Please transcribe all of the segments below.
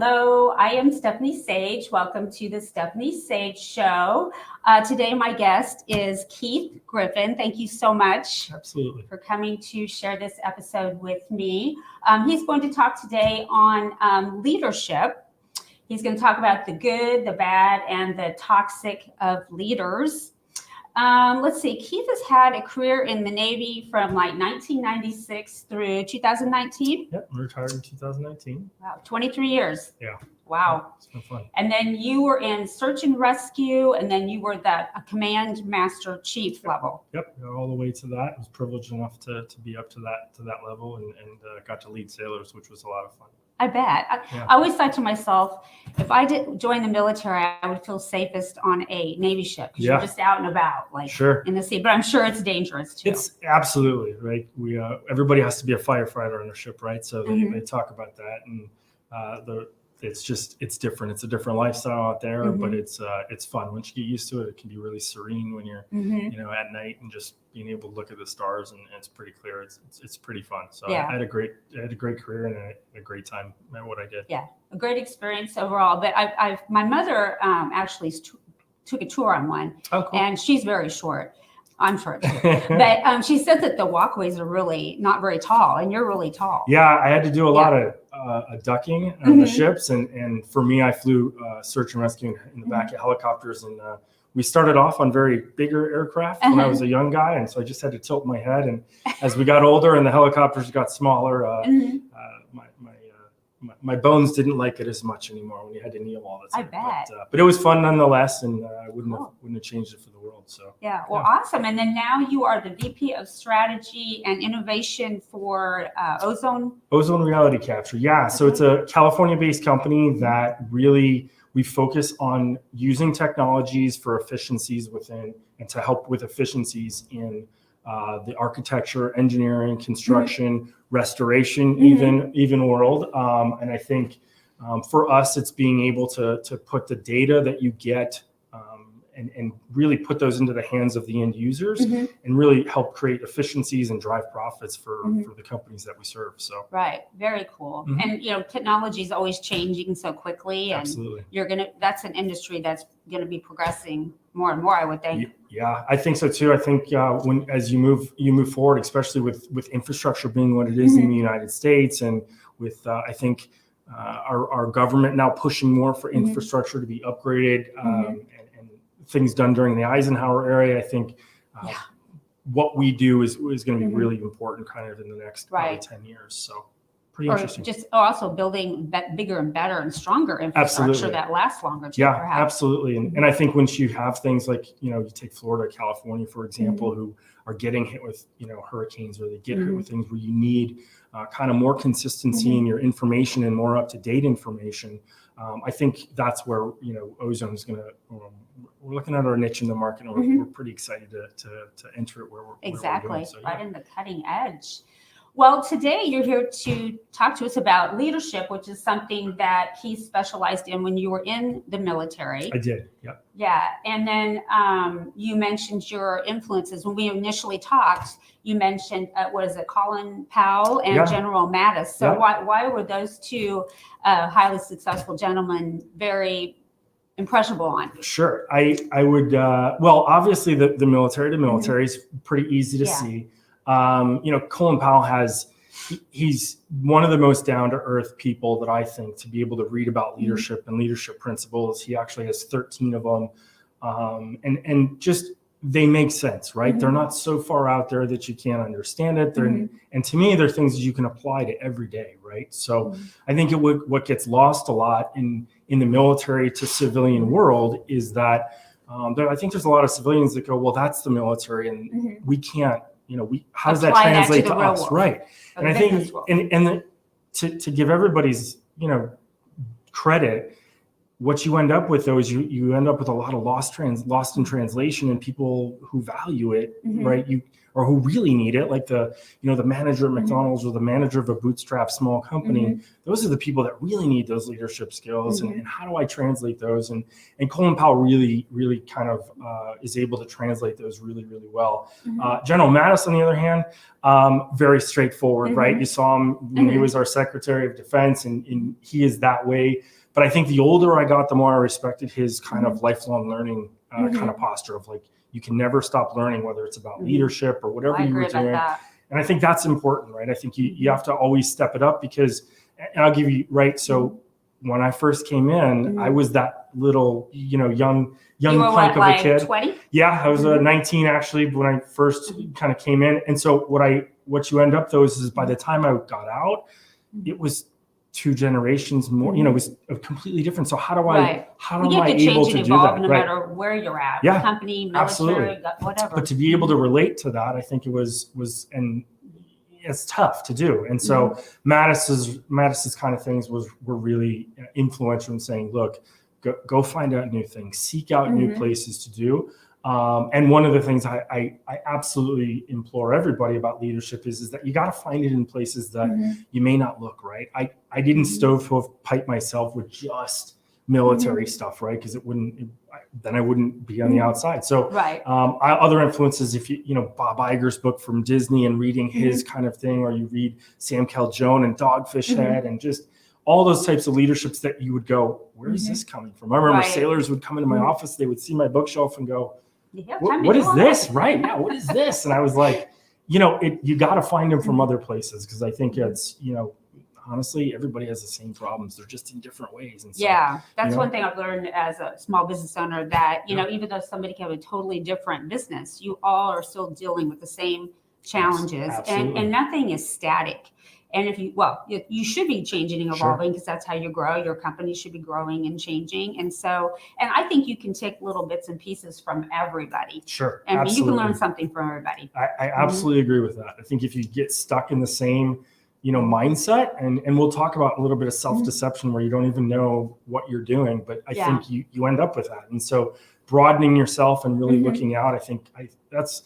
Hello, I am Stephanie Sage. Welcome to the Stephanie Sage Show. Today, my guest is Keith Griffin. Thank you so much for coming to share this episode with me. He's going to talk today on leadership. He's going to talk about the good, the bad, and the toxic of leaders. Let's see, Keith has had a career in the Navy from like 1996 through 2019. Yep, I retired in 2019. Wow, 23 years. Yeah. Wow. It's been fun. And then you were in search and rescue, and then you were a command master chief level. Yep, all the way to that. I was privileged enough to be up to that level and got to lead sailors, which was a lot of fun. I bet. I always thought to myself, if I did join the military, I would feel safest on a Navy ship because you're just out and about, like in the sea. But I'm sure it's dangerous too. It's absolutely right. We everybody has to be a firefighter on a ship, right? So they talk about that, and it's different. It's a different lifestyle out there, but it's fun. Once you get used to it, it can be really serene when you're at night and just being able to look at the stars and it's pretty clear. It's pretty fun. So I had a great career and a great time at what I did. Yeah, a great experience overall. But my mother actually took a tour on one, and she's very short. I'm short too. But she said that the walkways are really not very tall, and you're really tall. Yeah, I had to do a lot of ducking on the ships, and for me, I flew search and rescue in the back of helicopters, and we started off on very bigger aircraft when I was a young guy, and so I just had to tilt my head, and as we got older and the helicopters got smaller, my bones didn't like it as much anymore when you had to kneel all the time. I bet. But it was fun nonetheless, and I wouldn't have changed it for the world. So awesome. And then now you are the VP of Strategy and Innovation for Ozone Reality Capture. Yeah, so it's a California-based company that really we focus on using technologies for efficiencies within and to help with efficiencies in the architecture, engineering, construction, restoration, even world. And I think for us, it's being able to put the data that you get and really put those into the hands of the end users and really help create efficiencies and drive profits for the companies that we serve. So very cool. And technology is always changing so quickly, and that's an industry that's going to be progressing more and more, I would think. Yeah, I think so too. I think as you move forward, especially with infrastructure being what it is in the United States, and with I think our government now pushing more for infrastructure to be upgraded and things done during the Eisenhower era. I think what we do is going to be really important kind of in the next 10 years. So pretty interesting. Just also building bigger and better and stronger infrastructure that lasts longer too, perhaps. Absolutely. And I think once you have things like, you take Florida, California, for example, who are getting hit with, hurricanes, or they get hit with things where you need kind of more consistency in your information and more up-to-date information. I think that's where, Ozone is going to, we're looking at our niche in the market, and we're pretty excited to enter it where we're going. So, right in the cutting edge. Well, today you're here to talk to us about leadership, which is something that he specialized in when you were in the military. I did, yeah. Yeah, and then you mentioned your influences. When we initially talked, you mentioned, Colin Powell and General Mattis. So why were those two highly successful gentlemen very impressionable on? Sure. I would, obviously the military to military is pretty easy to see. Colin Powell he's one of the most down-to-earth people that I think to be able to read about leadership and leadership principles. He actually has 13 of them. And just, they make sense, right? They're not so far out there that you can't understand it. And to me, they're things that you can apply to every day, right? So I think what gets lost a lot in the military to civilian world is that I think there's a lot of civilians that go, well, that's the military, and we can't, how does that translate to us? World. Right. And I think, to give everybody's, credit, what you end up with though is you end up with a lot of lost in translation, and people who value it, right? Or who really need it, like the manager at McDonald's or the manager of a bootstrap small company. Those are the people that really need those leadership skills. And how do I translate those? And Colin Powell really kind of is able to translate those really, really well. General Mattis, on the other hand, very straightforward, right? You saw him when he was our Secretary of Defense, and he is that way. But I think the older I got, the more I respected his kind of lifelong learning kind of posture of like, you can never stop learning, whether it's about leadership or whatever you were doing. And I think that's important, right? I think you have to always step it up because, and I'll give you, right? So when I first came in, I was that little, young punk of a kid. 20? Yeah, I was 19 actually when I first kind of came in. And so what you end up though is by the time I got out, it was 2 generations more, it was completely different. So how do I able to do that? No matter where you're at, company, military, absolutely. Whatever. But to be able to relate to that, I think it was, and it's tough to do. And so Mattis's kind of things were really influential in saying, look, go find out new things, seek out new places to do. And one of the things I absolutely implore everybody about leadership is that you got to find it in places that you may not look, right? I didn't stovepipe myself with just military stuff, right? Because then I wouldn't be on the outside. So other influences, if Bob Iger's book from Disney and reading his kind of thing, or you read Sam Calhoun and Dogfish Head and just all those types of leaderships that you would go, where is this coming from? I remember sailors would come into my office, they would see my bookshelf and go, what is this? Right. Yeah. What is this? And I was like, you got to find them from other places. Cause I think it's, honestly, everybody has the same problems. They're just in different ways. And so, that's one thing I've learned as a small business owner that, even though somebody can have a totally different business, you all are still dealing with the same challenges and nothing is static. And if you should be changing and evolving because that's how you grow. Your company should be growing and changing. And I think you can take little bits and pieces from everybody. Sure. And you can learn something from everybody. I absolutely agree with that. I think if you get stuck in the same, mindset, and we'll talk about a little bit of self-deception where you don't even know what you're doing, but I think you end up with that. And so broadening yourself and really looking out, I think that's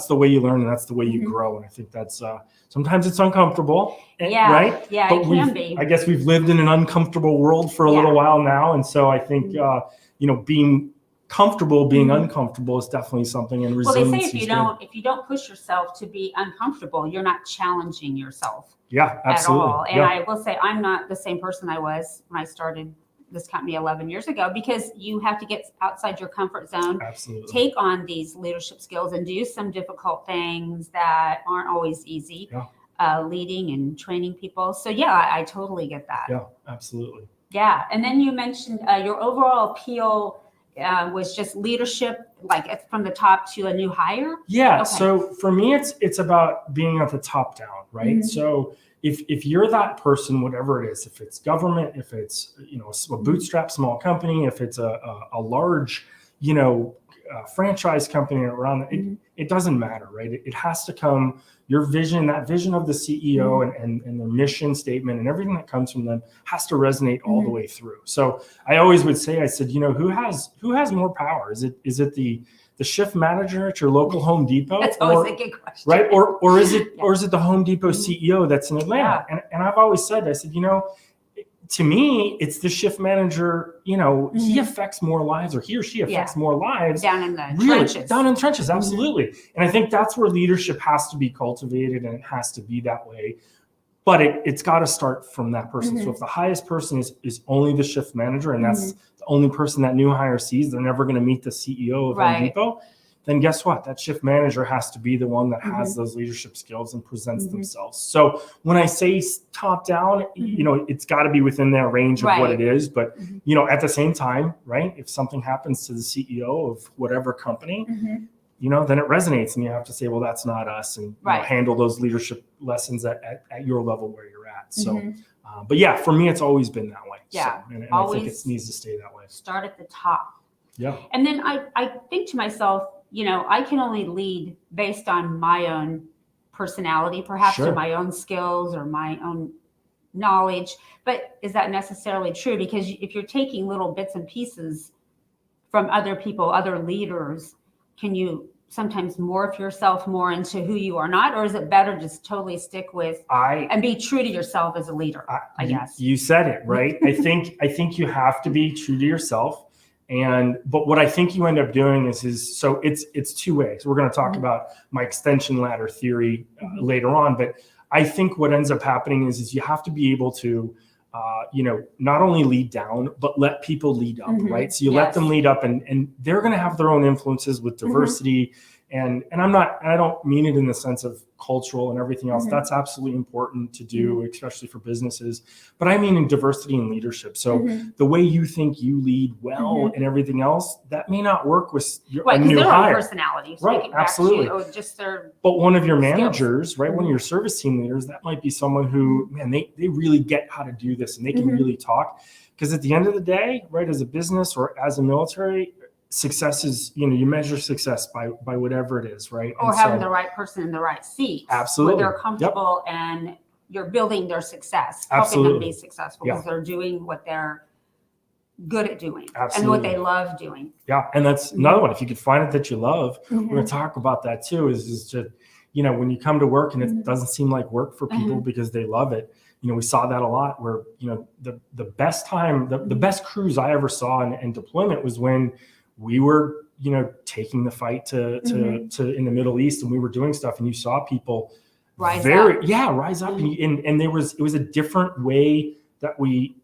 the way you learn and that's the way you grow. And I think that's sometimes it's uncomfortable, right? Yeah, but it can be. I guess we've lived in an uncomfortable world for a little while now. And so I think, being comfortable being uncomfortable is definitely something. And resilience. Well, they say if you don't push yourself to be uncomfortable, you're not challenging yourself. Yeah, absolutely. At all. And I will say I'm not the same person I was when I started this company 11 years ago, because you have to get outside your comfort zone, take on these leadership skills and do some difficult things that aren't always easy, leading and training people. So I totally get that. Yeah, absolutely. Yeah. And then you mentioned your overall appeal was just leadership, like from the top to a new hire. Yeah. Okay. So for me, it's about being at the top down, right? So if you're that person, whatever it is, if it's government, if it's a bootstrap small company, if it's a large franchise company around it doesn't matter, right? It has to come, your vision, that vision of the CEO and the mission statement and everything that comes from them has to resonate all the way through. So I always would say, I said, who has more power? Is it the shift manager at your local Home Depot? That's always a good question. Right? Or is it the Home Depot CEO that's in Atlanta? Yeah. And I've always said, I said, to me, it's the shift manager, he affects more lives, or he or she affects more lives. Down in the trenches. Down in the trenches, absolutely. And I think that's where leadership has to be cultivated, and it has to be that way. But it's got to start from that person. So if the highest person is only the shift manager, and that's the only person that new hire sees, they're never going to meet the CEO of Home Depot, then guess what? That shift manager has to be the one that has those leadership skills and presents themselves. So when I say top down, it's got to be within their range of what it is. But, at the same time, right, if something happens to the CEO of whatever company, then it resonates, and you have to say, well, that's not us, and handle those leadership lessons at your level where you're at. So, but yeah, for me, it's always been that way. Yeah. So, and I think it needs to stay that way. Start at the top. Yeah. And then I think to myself, I can only lead based on my own personality, perhaps, or my own skills or my own knowledge. But is that necessarily true? Because if you're taking little bits and pieces from other people, other leaders, can you sometimes morph yourself more into who you are not? Or is it better just totally stick with and be true to yourself as a leader, I guess? You said it, right? I think you have to be true to yourself. But what I think you end up doing is so it's two ways. We're going to talk about my extension ladder theory later on, but I think what ends up happening is you have to be able to, not only lead down, but let people lead up, right? So you let them lead up, and they're going to have their own influences with diversity. And I don't mean it in the sense of cultural and everything else. That's absolutely important to do, especially for businesses. But I mean in diversity and leadership. So the way you think you lead well and everything else, that may not work with a new hire. Personalities, right? Absolutely. Just their but one of your managers, skills. right? One of your service team leaders, that might be someone who, man, they really get how to do this, and they can really talk. Because at the end of the day, right, as a business or as a military, success is, you measure success by whatever it is, right? Or having the right person in the right seat. Absolutely. Where they're comfortable and you're building their success, Absolutely. helping them be successful because they're doing what they're good at doing and what they love doing. Yeah. And that's another one. If you could find it that you love, we're going to talk about that too, is just, when you come to work and it doesn't seem like work for people because they love it. We saw that a lot where, the best time, the best cruise I ever saw in deployment was when we were, taking the fight to in the Middle East, and we were doing stuff, and you saw people rise up, and it was a different way that we,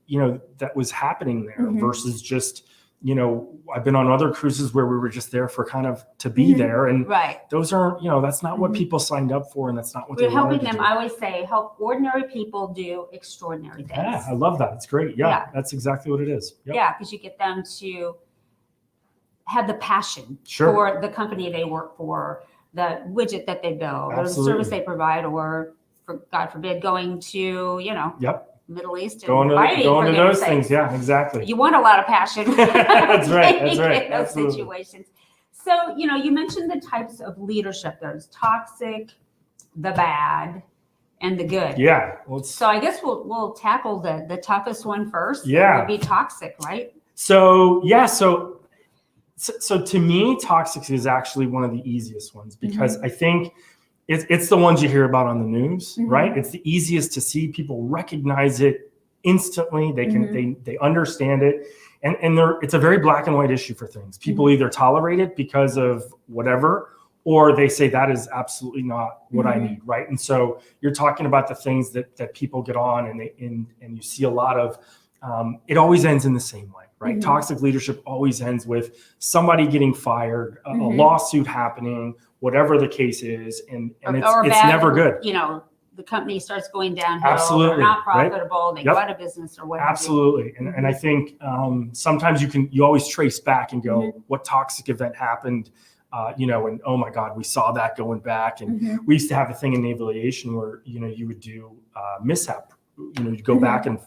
that was happening there versus just, I've been on other cruises where we were just there for kind of to be there, and those aren't, that's not what people signed up for, and that's not what we're helping them. I always say, help ordinary people do extraordinary things. Yeah, I love that. It's great. Yeah, that's exactly what it is. Yep. Yeah, because you get them to have the passion for the company they work for, the widget that they build, or the service they provide, or for God forbid, going to, Middle East and going to those things. Yeah, exactly. You want a lot of passion. That's right. That's right. In those situations. So, you mentioned the types of leadership. There's toxic, the bad, and the good. Yeah. So I guess we'll tackle the toughest one first. Yeah. It would be toxic, right? So to me, toxic is actually one of the easiest ones because I think it's the ones you hear about on the news, right? It's the easiest to see. People recognize it instantly. They can they understand it, and it's a very black and white issue for things. People either tolerate it because of whatever, or they say that is absolutely not what I need, right? And so you're talking about the things that people get on, and you see a lot of. It always ends in the same way, right? Toxic leadership always ends with somebody getting fired, a lawsuit happening, whatever the case is, and it's never good. The company starts going downhill. Absolutely, they're not profitable. They go out of business or whatever. Absolutely, and I think sometimes you always trace back and go, what toxic event happened? And oh my God, we saw that going back, and we used to have a thing in naval aviation where you would do mishap. You'd go back and.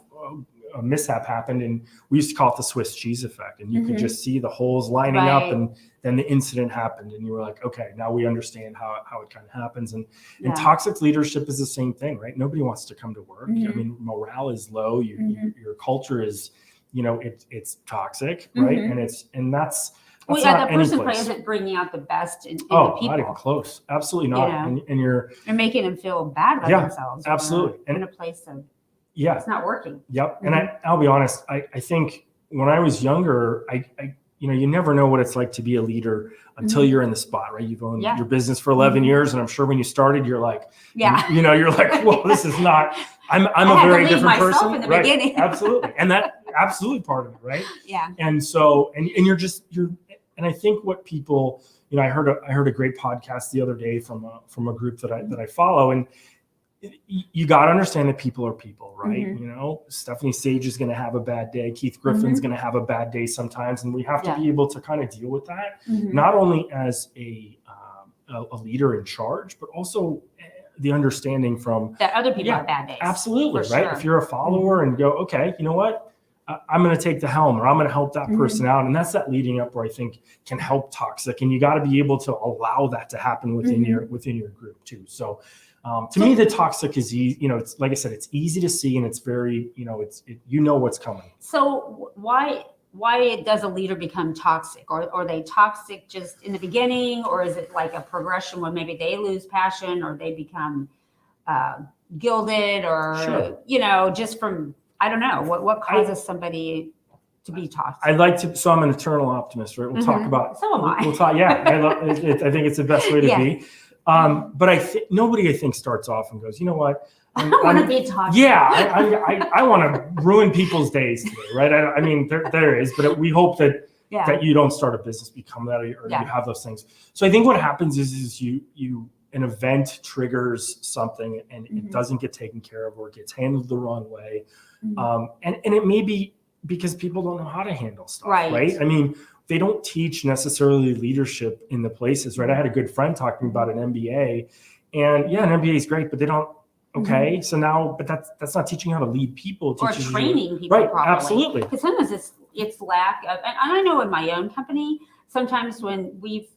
A mishap happened, and we used to call it the Swiss cheese effect, and you could just see the holes lining up, and then the incident happened, and you were like, okay, now we understand how it kind of happens. And toxic leadership is the same thing, right? Nobody wants to come to work. I mean, morale is low. Your culture is, it's toxic, right? And that's the person probably isn't bringing out the best in the people. Not even close. Absolutely not. And you're making them feel bad about themselves. Absolutely. In a place of it's not working. Yep. And I'll be honest, I think when I was younger, you never know what it's like to be a leader until you're in the spot, right? You've owned your business for 11 years. And I'm sure when you started, you're like, you're like, well, this is not, I'm a very different person. In the right. beginning. Absolutely. And that absolutely part of it. Right. Yeah. And so, and and I think what people, I heard a great podcast the other day from a group that I follow, and you got to understand that people are people, right? Stephanie Sage is going to have a bad day. Keith Griffin's going to have a bad day sometimes. And we have to be able to kind of deal with that, not only as a leader in charge, but also the understanding from that other people have bad days. Absolutely. Right. Sure. If you're a follower and go, okay, you know what? I'm going to take the helm, or I'm going to help that person out. And that's that leading up where I think can help toxic. And you got to be able to allow that to happen within your group too. So, To me, the toxic is easy. It's like I said, it's easy to see, and it's very, what's coming. So why does a leader become toxic, or are they toxic just in the beginning, or is it like a progression where maybe they lose passion or they become gilded, or Sure. just from, I don't know, what causes somebody to be toxic? So I'm an eternal optimist, right? We'll talk about. So am I. We'll talk. Yeah, I love it. I think it's the best way to be. But nobody, I think, starts off and goes, you know what? I don't want to be toxic. Yeah, I want to ruin people's days today, right? I mean, there is, but we hope that you don't start a business, become that, or you have those things. So I think what happens is an event triggers something, and it doesn't get taken care of, or it gets handled the wrong way, and it may be because people don't know how to handle stuff, right? I mean, they don't teach necessarily leadership in the places, right? I had a good friend talking about an MBA, and an MBA is great, but they don't. Okay, so now, but that's not teaching how to lead people, or training people properly. Absolutely. Because sometimes it's lack of, and I know in my own company, sometimes when we've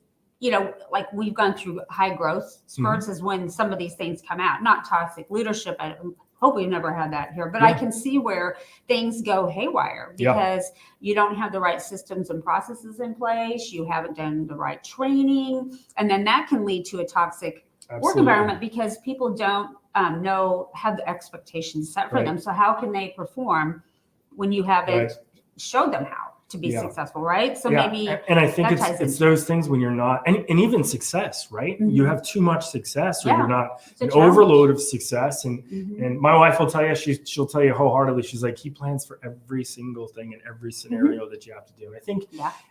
gone through high growth spurts is when some of these things come out. Not toxic leadership. I hope we've never had that here, but I can see where things go haywire because you don't have the right systems and processes in place. You haven't done the right training, and then that can lead to a toxic work environment because people don't have the expectations set for them. So how can they perform when you haven't showed them how to be successful, right? So maybe, and I think it's those things when you're not, and even success, right? You have too much success, or you're not an overload of success. And my wife will tell you, she'll tell you wholeheartedly, she's like, he plans for every single thing in every scenario that you have to do. And I think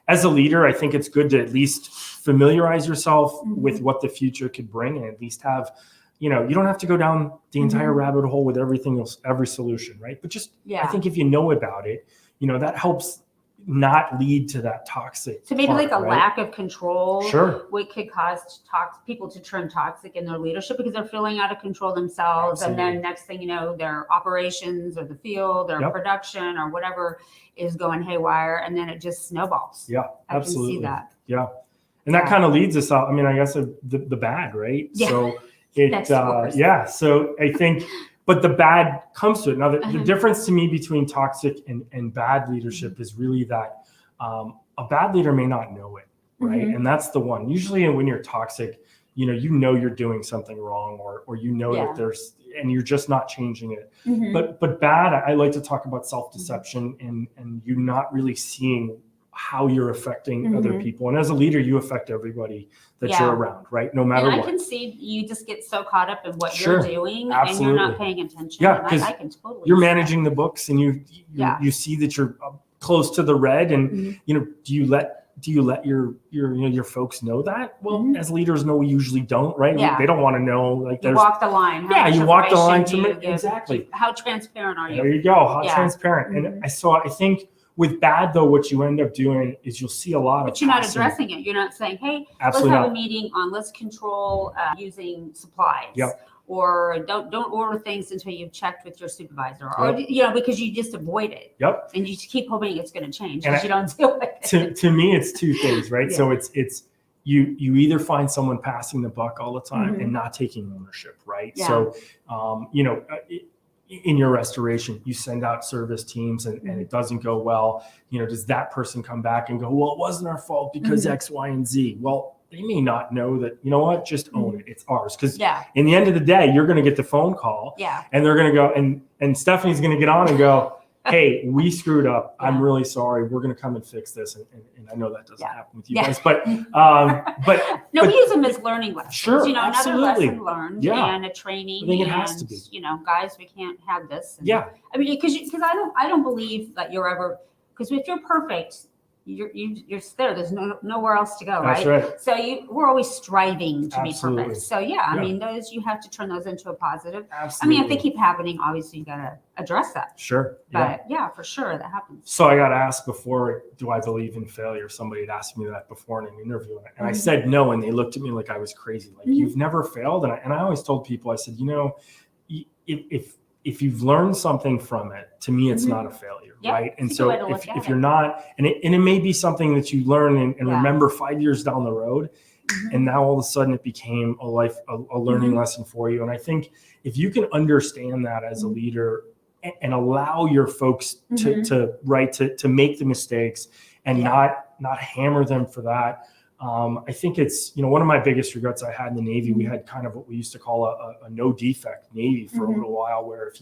as a leader, I think it's good to at least familiarize yourself with what the future could bring, and at least have, you don't have to go down the entire rabbit hole with everything else, every solution, right? But just, I think if you know about it, that helps not lead to that toxic. So maybe like a lack of control, Sure, what could cause people to turn toxic in their leadership because they're feeling out of control themselves. Absolutely. And then next thing you know, their operations or the field or production or whatever is going haywire, and then it just snowballs. Yeah, absolutely. I can see that. Yeah. And that kind of leads us out. I mean, I guess the bad, right? Yeah. So so I think, but the bad comes to it. Now, the difference to me between toxic and bad leadership is really that a bad leader may not know it, right? And that's the one. Usually when you're toxic, you're doing something wrong, or that there's, and you're just not changing it. But bad, I like to talk about self-deception and you not really seeing how you're affecting other people. And as a leader, you affect everybody that you're around, right? No matter what. I can see you just get so caught up in what you're doing and you're not paying attention. Yeah, because I can totally you're managing the books, and you see that you're close to the red, and do you let your folks know that? Well, as leaders, no, we usually don't, right? Yeah. They don't want to know. Like, you walk the line. You walk the line exactly. How transparent are you? There you go. How transparent. And I think with bad, though, what you end up doing is you'll see a lot but you're not addressing it. You're not saying, hey, let's have a meeting on let's control using supplies. Yep. Or don't order things until you've checked with your supervisor, or because you just avoid it. Yep. And you just keep hoping it's going to change because you don't deal with it. To me, it's two things, right? So it's you either find someone passing the buck all the time and not taking ownership, right? Yeah. So in your restoration, you send out service teams and it doesn't go well. Does that person come back and go, well, it wasn't our fault because X, Y, and Z? Well, they may not know that, just own it. It's ours. Because in the end of the day, you're going to get the phone call and they're going to go and Stephanie's going to get on and go, hey, we screwed up. I'm really sorry. We're going to come and fix this. And I know that doesn't happen with you guys, but we use them as learning lessons. Sure, another lesson learned and a training. I think it has to be. Guys, we can't have this. And, I mean, because I don't believe that you're ever, because if you're perfect, you're there. There's nowhere else to go, right? That's right. So we're always striving to Absolutely. be perfect. So I mean, those you have to turn those into a positive. Absolutely. I mean, if they keep happening, obviously you got to address that. Sure. But for sure that happens. So I got asked before, do I believe in failure? Somebody had asked me that before in an interview, and I said no, and they looked at me like I was crazy. Like, you've never failed, and I always told people, I said, if you've learned something from it, to me, it's not a failure, right? And so if you're not, and it may be something that you learn and remember 5 years down the road, And now all of a sudden it became a learning lesson for you. And I think if you can understand that as a leader and allow your folks to make the mistakes and not hammer them for that. I think it's, one of my biggest regrets I had in the Navy, we had kind of what we used to call a no defect Navy for a little while, where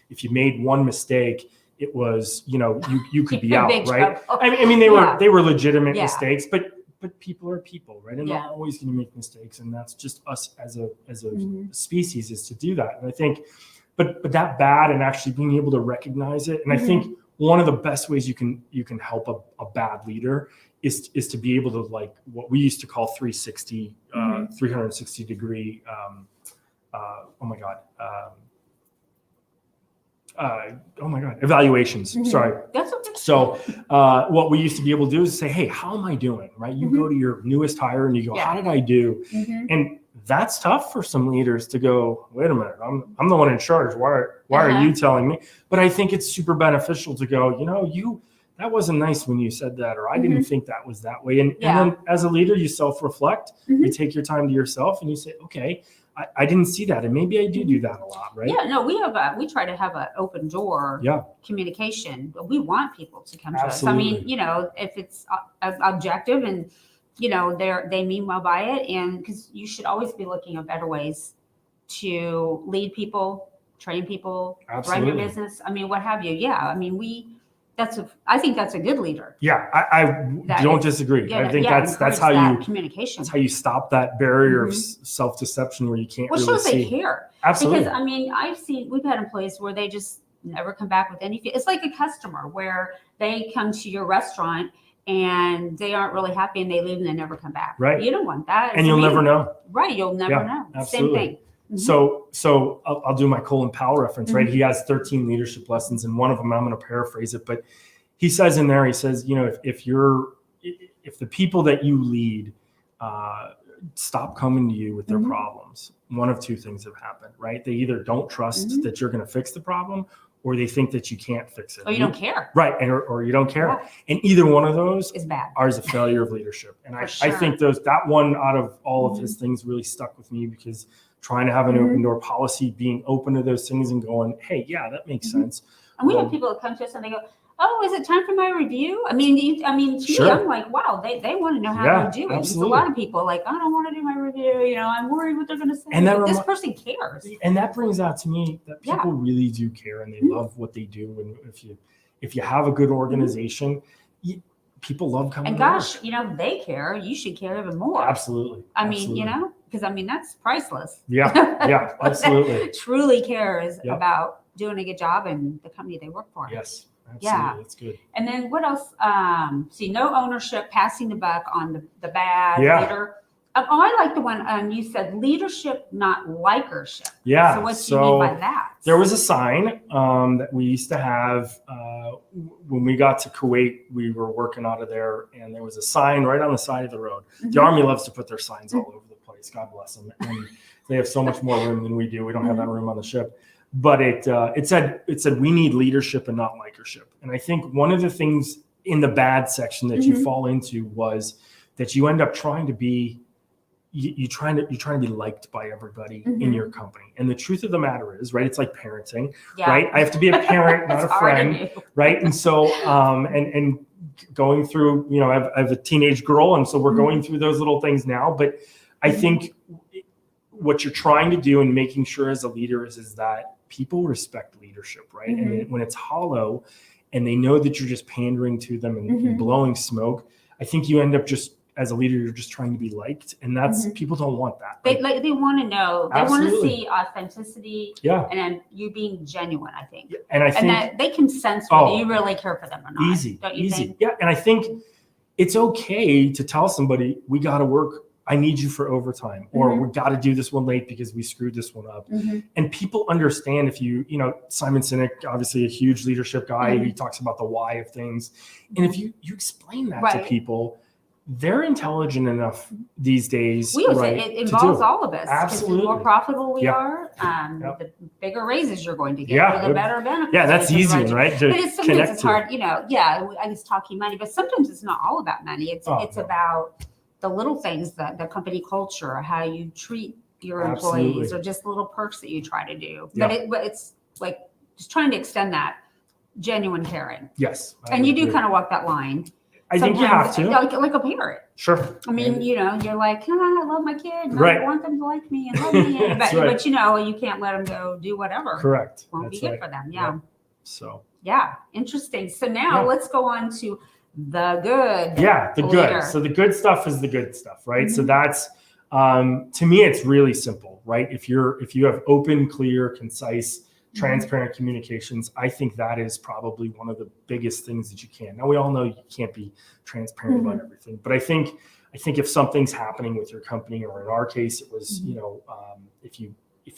if you made one mistake, it was, you could be out, right? I mean, they were legitimate mistakes, but people are people, right? And they're always going to make mistakes. And that's just us as a species, is to do that. And I think, but that bad, and actually being able to recognize it. And I think one of the best ways you can help a bad leader is to be able to, like, what we used to call 360 degree, evaluations. Sorry. That's okay. So what we used to be able to do is say, hey, how am I doing? Right? You go to your newest hire and you go, how did I do? And that's tough for some leaders to go, wait a minute, I'm the one in charge. Why are you telling me? But I think it's super beneficial to go, that wasn't nice when you said that, or I didn't think that was that way. And then as a leader, you self-reflect, you take your time to yourself and you say, okay, I didn't see that. And maybe I do that a lot, right? Yeah, no, we try to have an open door communication. We want people to come to us. I mean, if it's objective and, they mean well by it, and because you should always be looking at better ways to lead people, train people, run your business. I mean, what have you? Yeah. I mean, I think that's a good leader. Yeah, I don't disagree. I think that's how you communication. That's how you stop that barrier of self-deception where you can't really shows see. They care. Absolutely. Because I mean, we've had employees where they just never come back with anything. It's like a customer where they come to your restaurant and they aren't really happy and they leave and they never come back. Right. You don't want that. And you'll never know. Right. You'll never know. Absolutely. Same thing. So I'll do my Colin Powell reference, right? He has 13 leadership lessons, and one of them, I'm going to paraphrase it, but he says in there, if the people that you lead stop coming to you with their problems, one of two things have happened, right? They either don't trust that you're going to fix the problem, or they think that you can't fix it. Or you don't care. Right. Or you don't care. Yeah. And either one of those is bad. Is a failure of leadership. And I think that one out of all of his things really stuck with me, because trying to have an open door policy, being open to those things and going, hey, yeah, that makes sense. And we have people that come to us and they go, oh, is it time for my review? I mean, I'm like, wow, they want to know how to do it. There's a lot of people like, I don't want to do my review. I'm worried what they're going to say. And this person cares. And that brings out to me that people really do care, and they love what they do. And if you have a good organization, people love coming. And gosh, they care. You should care even more. Absolutely. I mean, because that's priceless. Yeah, absolutely. Truly cares about doing a good job and the company they work for. Yes. Absolutely. Yeah, that's good. And then what else? No ownership, passing the buck on the bad leader. I like the one you said, leadership, not likership. Yeah. So what do you mean by that? There was a sign that we used to have when we got to Kuwait. We were working out of there, and there was a sign right on the side of the road. The Army loves to put their signs all over the place. God bless them. And they have so much more room than we do. We don't have that room on the ship. But it said we need leadership and not likership. And I think one of the things in the bad section that you fall into was that you end up trying to be you're trying to be liked by everybody in your company. And the truth of the matter is, right, it's like parenting, right? I have to be a parent, not a friend, right? And so and going through, I have a teenage girl, and so we're going through those little things now. But I think what you're trying to do and making sure as a leader is that people respect leadership, right? And when it's hollow and they know that you're just pandering to them and blowing smoke, I think you end up just, as a leader, you're just trying to be liked. And that's, people don't want that. They want to know, they want to see authenticity and then you being genuine, I think. Yeah. And I think that they can sense whether you really care for them or not. Don't you think? Yeah. And I think it's okay to tell somebody, we got to work. I need you for overtime, or we got to do this one late because we screwed this one up. And people understand if Simon Sinek, obviously a huge leadership guy, he talks about the why of things. And if you explain that to people, they're intelligent enough these days. We would say it involves all of us. Absolutely. The more profitable we are, the bigger raises you're going to get, or the better benefits. Yeah, that's the easy one, right? But sometimes it's hard, I guess talking money, but sometimes it's not all about money. It's about the little things, the company culture, how you treat your Absolutely. employees, or just little perks that you try to do. Yeah. But it's like just trying to extend that genuine caring. Yes. And you do kind of walk that line. I think you have to. Like a parent. Sure. I mean, you're like, I love my kid. And Right. I want them to like me and love me. That's but, right. but you can't let them go do whatever. Correct. Won't That's be good right. for them. Yeah. Yep. So. Yeah. Interesting. So now let's go on to the good. Yeah, the leader. good. So the good stuff is the good stuff, right? So that's to me, it's really simple, right? If you have open, clear, concise, transparent communications, I think that is probably one of the biggest things that you can. Now we all know you can't be transparent about everything, but I think if something's happening with your company, or in our case, it was if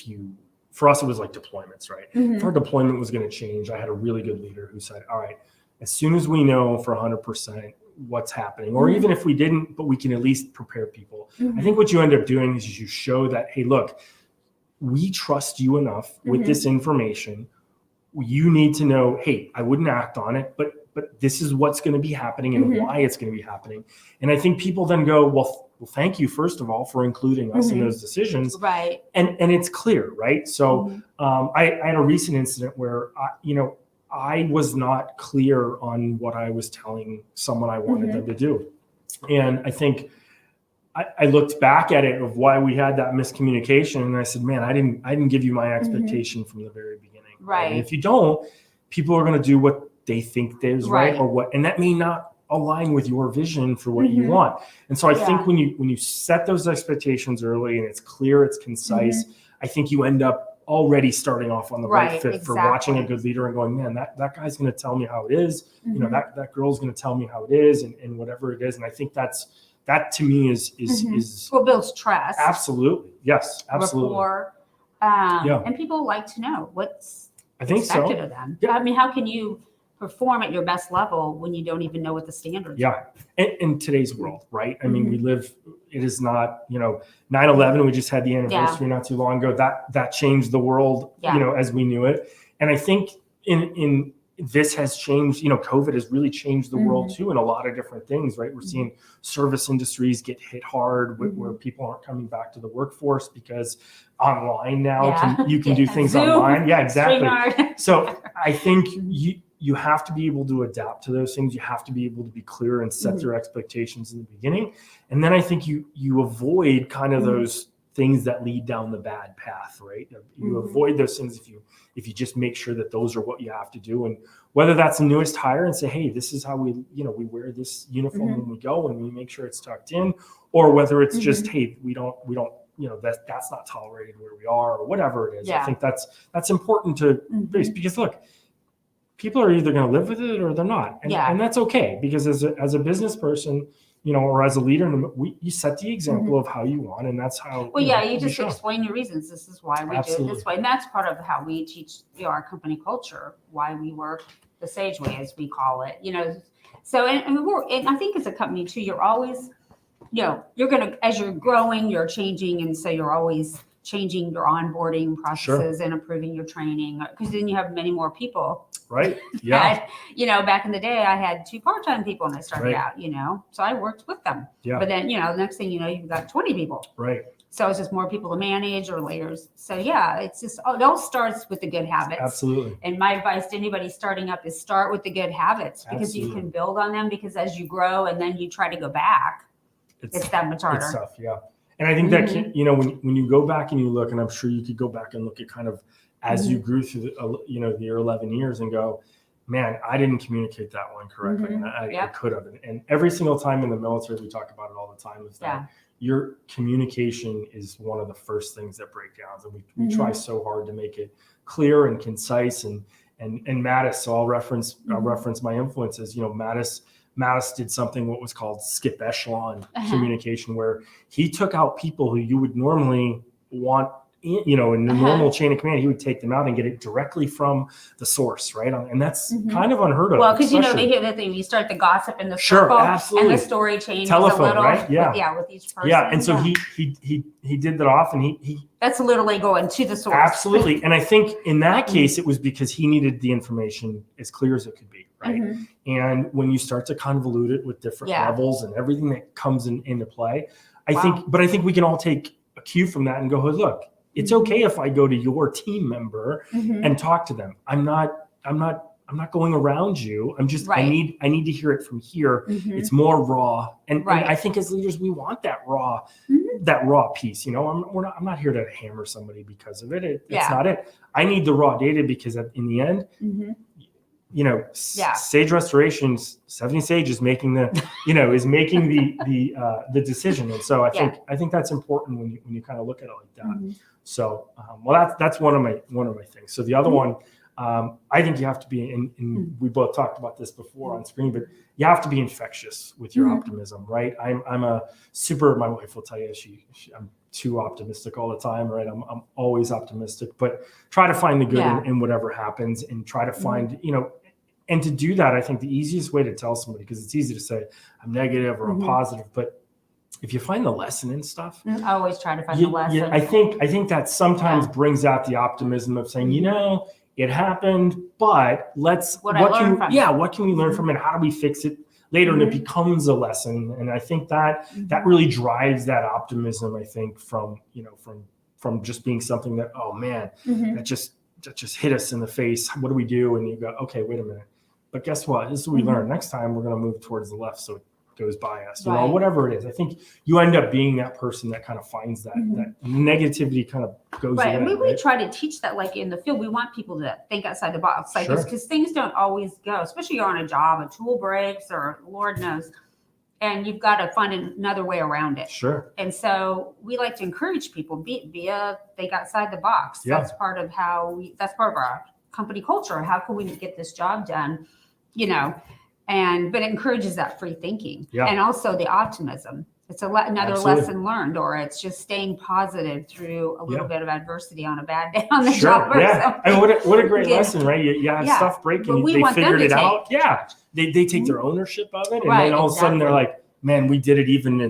you for us it was like deployments, right? If our deployment was going to change, I had a really good leader who said, all right, as soon as we know for 100% what's happening, or even if we didn't, but we can at least prepare people. I think what you end up doing is you show that, hey, look, we trust you enough with this information. You need to know, hey, I wouldn't act on it, but this is what's going to be happening and why it's going to be happening. And I think people then go, well, thank you, first of all, for including us in those decisions. Right. And it's clear, right? So I had a recent incident where, I was not clear on what I was telling someone I wanted them to do. And I think I looked back at it of why we had that miscommunication, and I said, man, I didn't give you my expectation from the very beginning. Right. And if you don't, people are going to do what they think is right, or what, and that may not align with your vision for what you want. And so I think when you set those expectations early and it's clear, it's concise, I think you end up already starting off on the right fit for watching a good leader and going, man, that guy's going to tell me how it is. That girl's going to tell me how it is, and whatever it is. And I think that to me is what builds trust. Absolutely. Yes, absolutely. Rapport. And people like to know what's expected of them. I mean, how can you perform at your best level when you don't even know what the standards are? In today's world, right? I mean, it is not, 9/11, we just had the anniversary not too long ago. That changed the world, as we knew it. And I think in this has changed, COVID has really changed the world too, in a lot of different things, right? We're seeing service industries get hit hard where people aren't coming back to the workforce because online now you can do things Zoom, online. Yeah, exactly. StreamYard. So I think you have to be able to adapt to those things. You have to be able to be clear and set your expectations in the beginning. And then I think you avoid kind of those things that lead down the bad path, right? You avoid those things if you just make sure that those are what you have to do. And whether that's the newest hire and say, hey, this is how we wear this uniform when we go and we make sure it's tucked in, or whether it's just, hey, we don't, that's not tolerated where we are, or whatever it is. I think that's important to base, because look, people are either going to live with it or they're not. And that's okay, because as a business person, or as a leader, you set the example of how you want, and that's how. Well, you just explain your reasons. This is why we do it this way, and that's part of how we teach our company culture, why we work the Sage way, as we call it. So and I think as a company too, you're always, you're gonna, as you're growing, you're changing, and so you're always changing your onboarding processes and improving your training, because then you have many more people. Right. Yeah. Back in the day, I had 2 part-time people when I started out, so I worked with them. Yeah. But then, next thing you know, you've got 20 people. Right. So it's just more people to manage, or layers. So it's just, it all starts with the good habits. Absolutely. And my advice to anybody starting up is start with the good habits, because you can build on them, because as you grow and then you try to go back, it's that much harder. It's tough. Yeah. And I think that, when you go back and you look, and I'm sure you could go back and look at kind of as you grew through the 11 years and go, man, I didn't communicate that one correctly. And I could have. And every single time in the military, we talk about it all the time, is that your communication is one of the first things that break down. And we try so hard to make it clear and concise. And Mattis, so I'll reference my influences. Mattis did something what was called skip echelon communication, where he took out people who you would normally want, in the normal chain of command. He would take them out and get it directly from the source, right? And that's kind of unheard of. Well, because they hear the thing, you start the gossip in the circle, absolutely. And the story changes Telephone, a little, right? with each person. Yeah, and so he did that off, and he that's literally going to the source. Absolutely, and I think in that case it was because he needed the information as clear as it could be. right? Mm-hmm. And when you start to convolute it with different levels and everything that comes into play, I think we can all take a cue from that and go, hey, look, it's okay if I go to your team member and talk to them. I'm not going around you. I'm just, I need to hear it from here. It's more raw. And I think as leaders, we want that raw piece. You know, I'm not here to hammer somebody because of it. That's not it. I need the raw data because in the end, you know, Sage Restoration's 70 Sage is making the decision. And so I think that's important when you kind of look at it like that. So, that's one of my things. So the other one, I think you have to be, and we both talked about this before on screen, but you have to be infectious with your optimism, right? I'm a super, my wife will tell you, I'm too optimistic all the time, right? I'm always optimistic, but try to find the good in whatever happens and try to find, you know, and to do that, I think the easiest way to tell somebody, because it's easy to say I'm negative or I'm positive, but if you find the lesson in stuff, I always try to find the lesson. I think that sometimes brings out the optimism of saying, you know, it happened, but what can we learn from it? How do we fix it later? And it becomes a lesson. And I think that really drives that optimism, I think, from just being something that, oh man, that just hit us in the face. What do we do? And you go, okay, wait a minute. But guess what? This is what we learned. Next time we're going to move towards the left so it goes by us. You know, whatever it is. I think you end up being that person that kind of finds that negativity kind of goes away. And we try to teach that, like in the field, we want people to think outside the box, like because things don't always go, especially you're on a job, a tool breaks or Lord knows, and you've got to find another way around it. Sure. And so we like to encourage people think outside the box. Yeah. That's part of that's part of our company culture. How can we get this job done? You know, but it encourages that free thinking and also the optimism. It's another lesson learned, or it's just staying positive through a little bit of adversity on a bad day on the job. And what a great lesson, right? You have stuff breaking, they figured it out. Yeah. They take their ownership of it. And then all of a sudden they're like, man, we did it even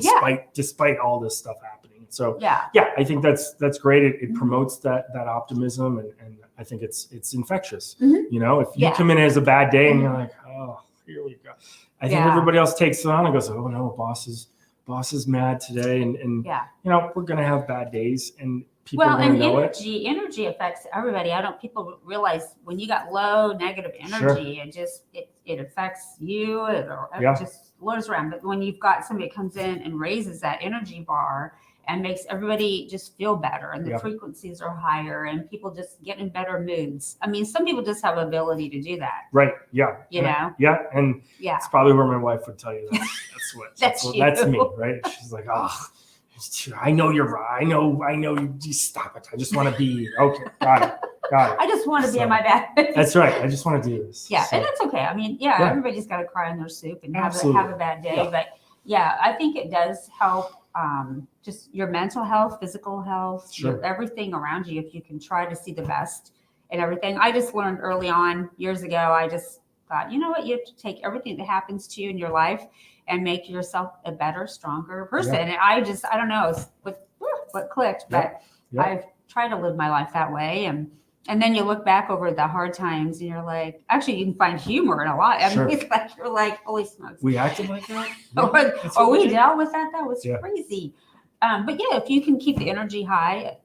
despite all this stuff happening. So I think that's great. It promotes that optimism, and I think it's infectious. You know, if you come in as a bad day and you're like, oh, here we go. I think everybody else takes it on and goes, oh no, boss is mad today, and you know, we're gonna have bad days, and people are gonna know it. Energy affects everybody. People realize when you got low negative energy, it affects you. It just flows around. But when you've got somebody that comes in and raises that energy bar and makes everybody just feel better, and the frequencies are higher, and people just get in better moods. I mean, some people just have ability to do that. Right. Yeah. You know? Yeah. And it's probably where my wife would tell you that's me, right? She's like, oh, I know you're right. I know you just stop it. I just want to be okay. Got it. I just want to be in my bed. That's right. I just want to do this. Yeah. And that's okay. I mean, everybody's got to cry in their soup and have a bad day. But I think it does help. Just your mental health, physical health, everything around you, if you can try to see the best in everything. I just learned early on, years ago, I just thought, you know what, you have to take everything that happens to you in your life and make yourself a better, stronger person. And I don't know what clicked, but I've tried to live my life that way. And then you look back over the hard times and you're like, actually, you can find humor in a lot. I mean, it's like, you're like, holy smokes. We acted like that? Or we dealt with that? That was crazy. But if you can keep the energy high,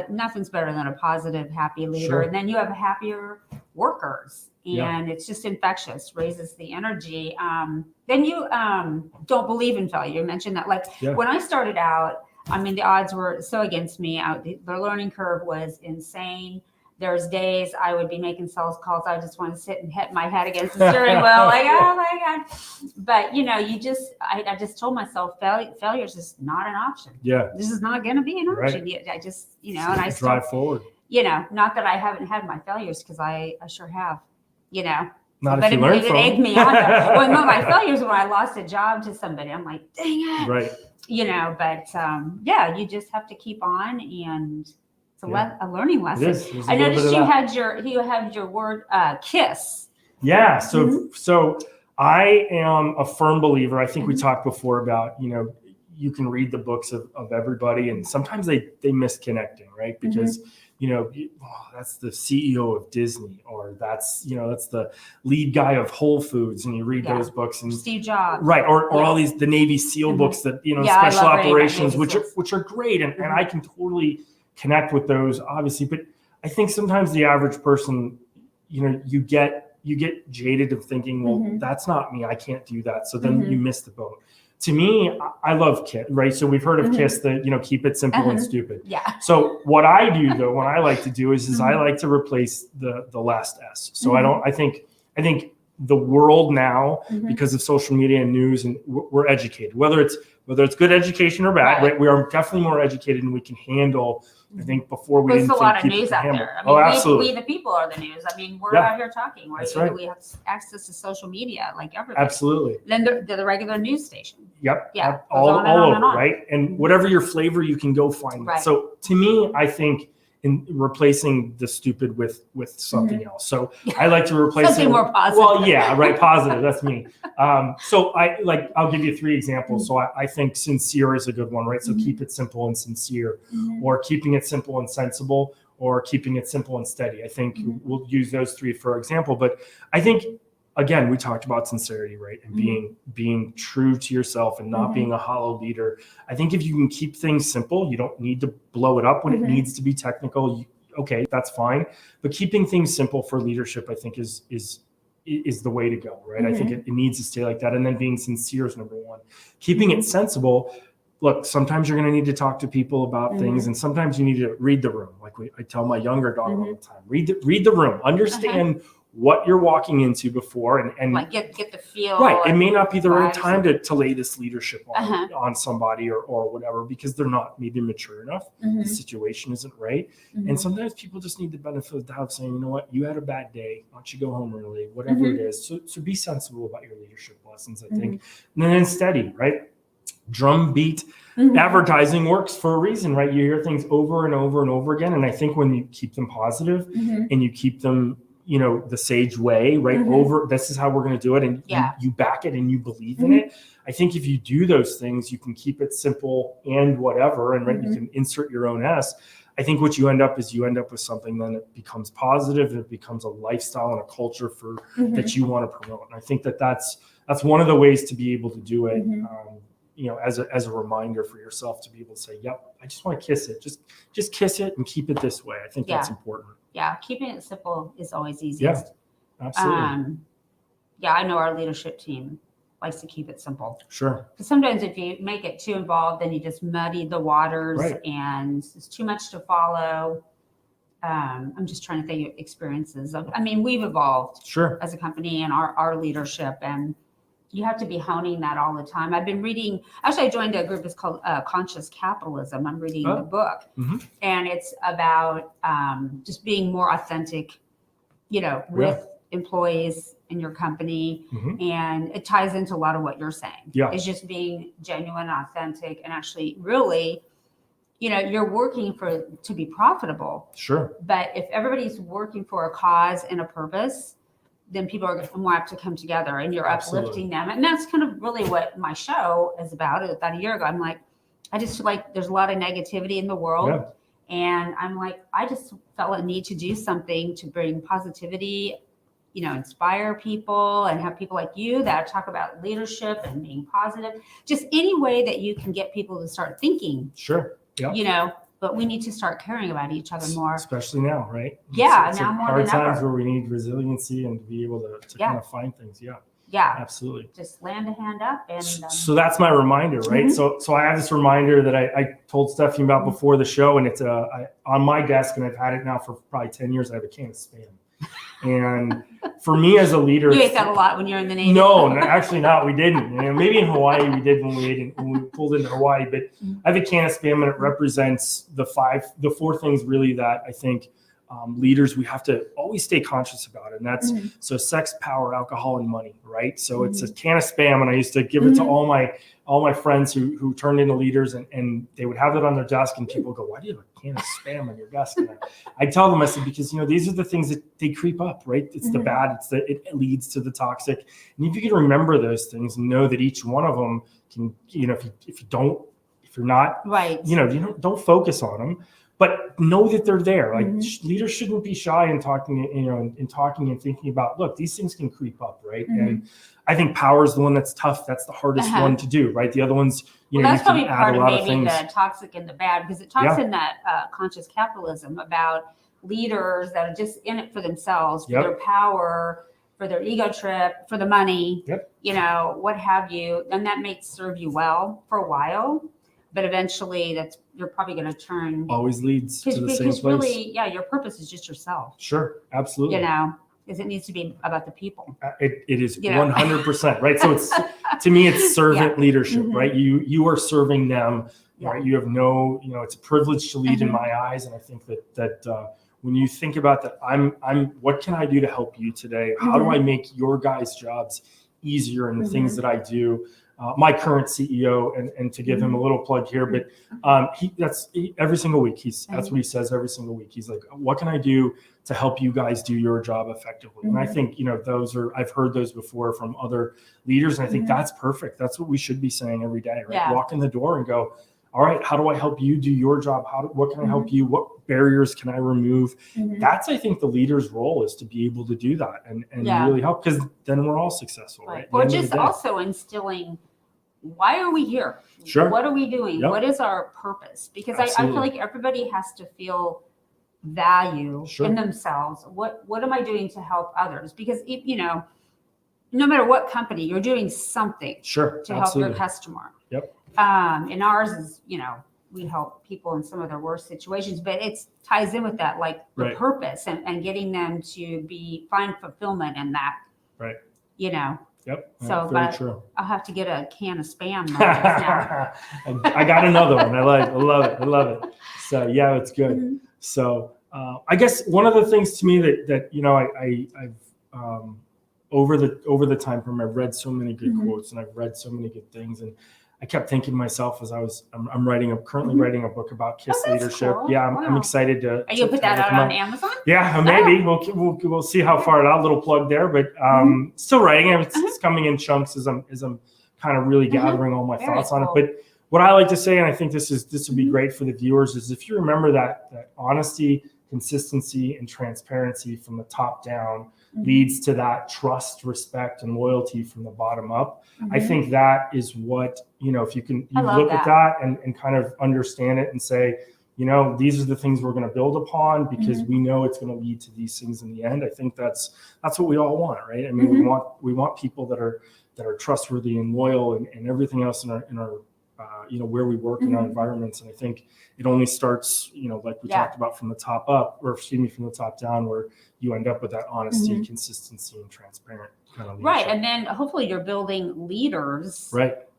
nothing's better than a positive, happy leader. And then you have happier workers. And it's just infectious, raises the energy. Then you don't believe in failure. You mentioned that. Like when I started out, I mean, the odds were so against me. The learning curve was insane. There's days I would be making sales calls. I just want to sit and hit my head against the steering wheel, like, oh my God. But you know, I just told myself failure is just not an option. Yeah. This is not going to be an option. I just, and I drive forward. Not that I haven't had my failures, because I sure have, Not but if you learn it from egged me on. Well, my failures when I lost a job to somebody. I'm like, dang it. Right. But you just have to keep on, and a learning lesson. It is. I noticed you had your word KISS. Yeah. So I am a firm believer. I think we talked before about, you can read the books of everybody, and sometimes they miss connecting, right? Because that's the CEO of Disney, or that's the lead guy of Whole Foods, and you read those books, and Steve Jobs, right, or all the Navy SEAL books that special operations, which are great, and I can totally connect with those, obviously. But I think sometimes the average person, you get jaded of thinking, well, that's not me, I can't do that, so then you miss the boat. To me, I love KISS, right? So we've heard of KISS, that keep it simple and stupid. Yeah. So what I do, though, what I like to do is I like to replace the last S. So I think the world now, because of social media and news, and we're educated, whether it's good education or bad, right? We are definitely more educated, and we can handle. I think before we There's didn't a lot of news out there. I mean, absolutely. We the people are the news. I mean, we're out here talking, right? That's right. We have access to social media like everybody. Absolutely. Then the regular news station. Yep. Yeah. All over, right? And whatever your flavor, you can go find right. it. So to me, I think in replacing the stupid with something else. So I like to replace something more positive. Well, yeah, right. Positive. That's me. So I'll give you 3 examples. So I think sincere is a good one, right? So keep it simple and sincere, or keeping it simple and sensible, or keeping it simple and steady. I think we'll use those 3 for example. But I think, again, we talked about sincerity, right? And being true to yourself and not being a hollow leader. I think if you can keep things simple, you don't need to blow it up when it needs to be technical. Okay, that's fine. But keeping things simple for leadership, I think is the way to go, right? I think it needs to stay like that. And then being sincere is number 1. Keeping it sensible. Look, sometimes you're going to need to talk to people about things, and sometimes you need to read the room. Like I tell my younger daughter all the time, read the room, understand what you're walking into before, and like get the feel. Right. It may not be the right time to lay this leadership on somebody or whatever, because they're not maybe mature enough. The situation isn't right. And sometimes people just need the benefit of the doubt, saying, you know what, you had a bad day. Why don't you go home early? Whatever it is. So be sensible about your leadership lessons, I think. And then steady, right? Drumbeat advertising works for a reason, right? You hear things over and over and over again. And I think when you keep them positive and you keep them, the sage way, right? Over, this is how we're going to do it. And you back it and you believe in it. I think if you do those things, you can keep it simple and whatever, and right, you can insert your own S. I think what you end up with something then it becomes positive, and it becomes a lifestyle and a culture for that you want to promote. And I think that's one of the ways to be able to do it. As a reminder for yourself to be able to say, yep, I just want to kiss it. Just kiss it and keep it this way. I think that's important. Yeah. Keeping it simple is always easiest. Yeah, absolutely. I know our leadership team likes to keep it simple. Sure. Because sometimes if you make it too involved, then you just muddy the waters and it's too much to follow. I'm just trying to think of experiences. We've evolved as a company and our leadership, and you have to be honing that all the time. I've been reading, actually I joined a group, it's called Conscious Capitalism. I'm reading the book, and it's about just being more authentic, with employees in your company. And it ties into a lot of what you're saying. It's just being genuine, authentic, and actually really, you're working to be profitable. Sure. But if everybody's working for a cause and a purpose, then people are more apt to come together, and you're uplifting them. And that's kind of really what my show is about. About a year ago, I'm like, I just feel like there's a lot of negativity in the world. And I'm like, I just felt a need to do something to bring positivity, inspire people, and have people like you that talk about leadership and being positive. Just any way that you can get people to start thinking. Sure. Yeah. But we need to start caring about each other more. Especially now, right? It's now more hard than ever. times where we need resiliency and to be able to kind of find things. Yeah, absolutely. Just land a hand up. And so that's my reminder, right? So I have this reminder that I told Stephanie about before the show, and it's on my desk, and I've had it now for probably 10 years. I have a can of Spam. And for me as a leader, you ate that a lot when you're in the Navy. No, actually not. We didn't. Maybe in Hawaii we did when we pulled into Hawaii. But I have a can of Spam, and it represents the 4 things really that I think leaders, we have to always stay conscious about it. And that's so sex, power, alcohol, and money, right? So it's a can of Spam, and I used to give it to all my friends who turned into leaders, and they would have it on their desk, and people go, why do you have a can of Spam on your desk? And I tell them, I said, because these are the things that they creep up, right? It's the bad, it leads to the toxic. And if you can remember those things and know that each one of them can, if you're not right, don't focus on them. but know that they're there. Like Mm-hmm. leaders shouldn't be shy in talking, in talking and thinking about, look, these things can creep up, right? Mm-hmm. And I think power is the one that's tough. That's the hardest one to do, right? The other ones, That's you probably can add part a of lot of maybe things. the toxic and the bad, because it talks in that conscious capitalism about leaders that are just in it for themselves, for their power, for their ego trip, for the money, what have you. And that may serve you well for a while, but eventually you're probably going to turn. Always leads to the same place. Because really, your purpose is just yourself. Sure, absolutely. Because it needs to be about the people. It is 100%, right? So it's, to me, it's servant leadership, right? You are serving them, right? You have no, it's a privilege to lead in my eyes. And I think that when you think about that, what can I do to help you today? How do I make your guys' jobs easier in the things that I do? My current CEO, and to give him a little plug here, but every single week, that's what he says every single week. He's like, what can I do to help you guys do your job effectively? And I think, I've heard those before from other leaders. And I think that's perfect. That's what we should be saying every day, right? Walk in the door and go, all right, how do I help you do your job? What can I help you? What barriers can I remove? That's, I think, the leader's role, is to be able to do that and really help, because then we're all successful, right? Or just also instilling, why are we here? Sure. What are we doing? What is our purpose? Because I feel like everybody has to feel value in themselves. What am I doing to help others? Because no matter what company, you're doing something to help your customer. And ours is, we help people in some of their worst situations, but it ties in with that, like the purpose and getting them to find fulfillment in that. Right. So, very true. I'll have to get a can of Spam now. I got another one. I love it. So it's good. So I guess one of the things to me that I've over the time frame, I've read so many good quotes, and I've read so many good things, and I kept thinking to myself as I'm currently writing a book about KISS leadership. Cool. I'm excited to. Are you put that out on Amazon? Yeah, maybe we'll see how far it out. Little plug there, but still writing it. It's coming in chunks as I'm kind of really gathering all my thoughts on it. But what I like to say, and I think this would be great for the viewers, is if you remember that honesty, consistency, and transparency from the top down leads to that trust, respect, and loyalty from the bottom up. I think that is what, if you look at that and kind of understand it and say, these are the things we're going to build upon, because we know it's going to lead to these things in the end. I think that's what we all want, right? I mean, we want people that are trustworthy and loyal and everything else in our where we work in our environments. And I think it only starts, like we talked about, from the top up, from the top down, where you end up with that honesty, consistency, and transparent kind of leadership. Right. And then hopefully you're building leaders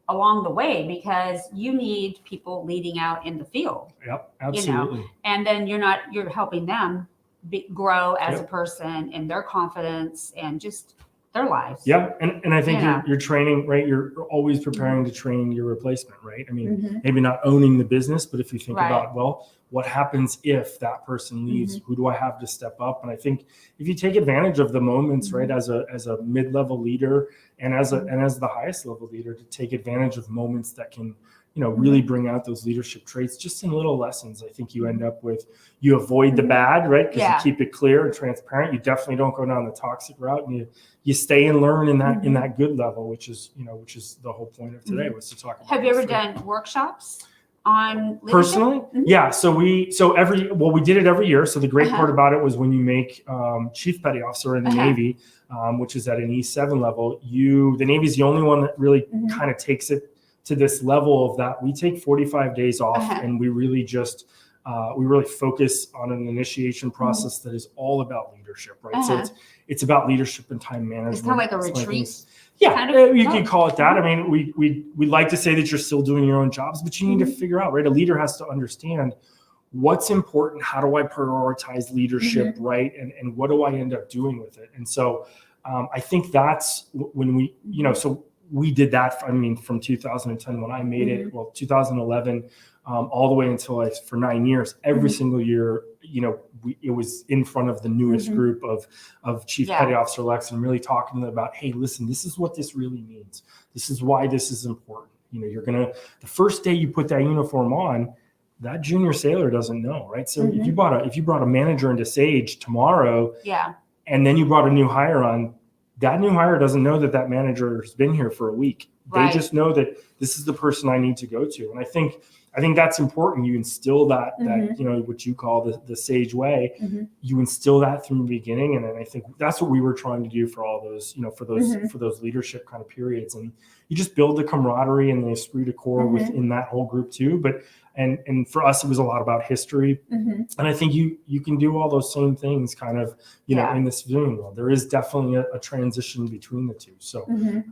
along the way, because you need people leading out in the field. Yep, absolutely. And then you're helping them grow as a person, and their confidence and just their lives. Yeah. And I think you're training, right? You're always preparing to train your replacement, right? I mean, maybe not owning the business, but if you think about, well, what happens if that person leaves? Who do I have to step up? And I think if you take advantage of the moments, right, as a mid-level leader and as the highest level leader, to take advantage of moments that can, really bring out those leadership traits just in little lessons. I think you end up with, you avoid the bad, right? Because you keep it clear and transparent. You definitely don't go down the toxic route, and you stay and learn in that good level, which is the whole point of today, was to talk about. Have you ever done workshops on leadership? Personally? Yeah. So we did it every year. So the great part about it was, when you make Chief Petty Officer in the Navy, which is at an E7 level, the Navy is the only one that really kind of takes it to this level of that. We take 45 days off, and we really just we really focus on an initiation process that is all about leadership, right? So it's about leadership and time management. It's kind of like a retreat. Yeah, you can call it that. I mean, we like to say that you're still doing your own jobs, but you need to figure out, right? A leader has to understand what's important. How do I prioritize leadership, right? And what do I end up doing with it? And so I think that's when we did that. From 2010 when I made it, 2011, all the way until for 9 years, every single year, it was in front of the newest group of Chief Petty Officer Lex, and really talking to them about, hey, listen, this is what this really means. This is why this is important. The first day you put that uniform on, that junior sailor doesn't know, right? So Mhm. if you brought a manager into Sage tomorrow, Yeah. and then you brought a new hire on, that new hire doesn't know that manager's been here for a week. They Right. just know that this is the person I need to go to. And I think that's important. You instill that Mhm. what you call the Sage way. Mhm. You instill that from the beginning, and I think that's what we were trying to do for all those Mhm. for those leadership kind of periods. And you just build the camaraderie and the esprit de corps Mhm. within that whole group too. But and for us, it was a lot about history. Mhm. And I think you can do all those same things kind of, Yeah. in this civilian world. There is definitely a transition between the two. So, Mhm.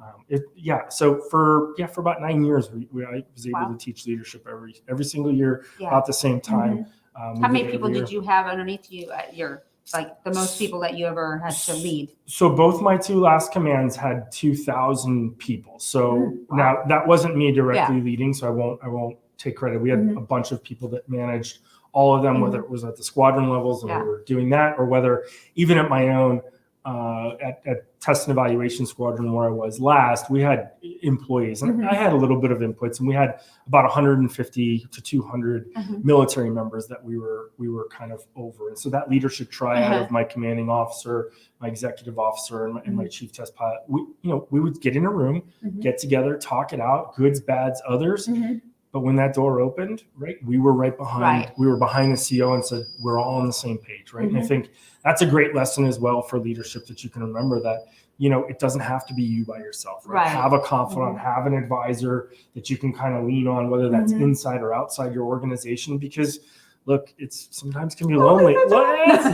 So for about 9 years, I was able Wow. to teach leadership every single year Yeah. about the same time. Mhm. We How did many it people every did year. you have underneath you at your, like, the most people that you ever had to lead? So both my two last commands had 2,000 people. So Wow. now that wasn't me directly Yeah. leading, so I won't take credit. We had Mhm. a bunch of people that managed all of them, Mhm. whether it was at the squadron levels and Yeah. we were doing that, or whether even at my own at test and evaluation squadron where I was last, we had employees, and Mhm. I had a little bit of inputs, and we had about 150 to 200 Mhm. military members that we were kind of over. And so that leadership triad Uh-huh. of my commanding officer, my executive officer, and my Mhm. chief test pilot, we would get in a room, Mhm. get together, talk it out, goods, bads, others. Mhm. But when that door opened, right, we were right behind. Right. We were behind the CO and said we're all on the same page, right? And I Mhm. think that's a great lesson as well for leadership, that you can remember that it doesn't have to be you by yourself, right? Right. Have a confidant, Mhm. have an advisor that you can kind of lean on, whether that's Mhm. inside or outside your organization, because look, it's sometimes can be lonely. It's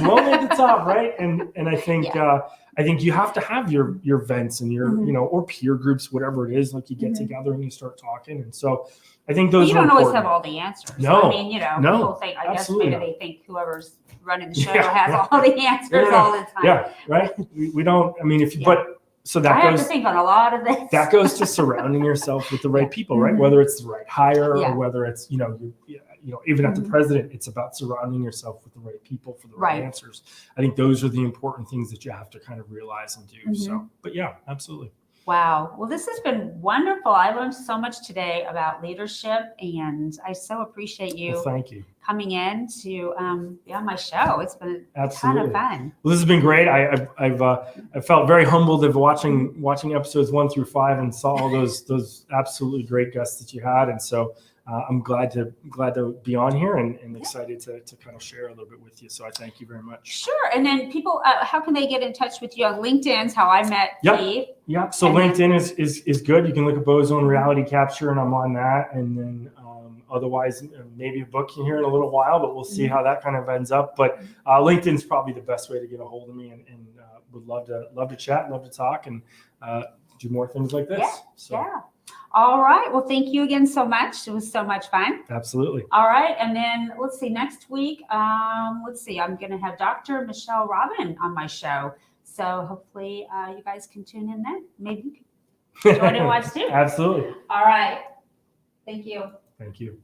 lonely at the top, right? And I think Yeah. I think you have to have your vents and your Mhm. or peer groups, whatever it is. Like you get Mhm. together and you start talking, and so I think Well, those you are don't always important. have all the answers. No, I mean, no, people think, I guess absolutely maybe not. they think whoever's running the show Yeah, has yeah. all the answers all the time. Yeah, right. We don't. I mean, Yeah. but so that I have goes. to think on a lot of this. That goes to surrounding yourself with the right Yeah. people, right? Mhm. Whether it's the right hire Yeah. or whether it's even at the Mhm. president, it's about surrounding yourself with the right people for the right Right. answers. I think those are the important things that you have to kind of realize and do. So, Mhm. but yeah, absolutely. Wow. Well, this has been wonderful. I learned so much today about leadership, and I so appreciate you Well, thank you. coming in to be on my show. It's been a ton Absolutely. of fun. Well, this has been great. I felt very humbled of watching episodes 1 through 5 and saw all those absolutely great guests that you had, and so I'm glad to be on here and excited to kind of share a little bit with you. So I thank you very much. Sure. And then people, how can they get in touch with you on LinkedIn? Is how I met Yep. Keith. Yeah. So And LinkedIn is good. You can look at Bozone Reality Capture, and I'm on that. And then otherwise, maybe a book here in a little while, but we'll see how that kind of ends up. But LinkedIn's probably the best way to get a hold of me, and would love to chat, love to talk, and do more things like this. Yeah. So, Yeah. All right. Well, thank you again so much. It was so much fun. absolutely. All right. And then let's see, next week, I'm going to have Dr. Michelle Robin on my show. So hopefully you guys can tune in then. Maybe you can join and watch too. Absolutely. All right. Thank you. Thank you.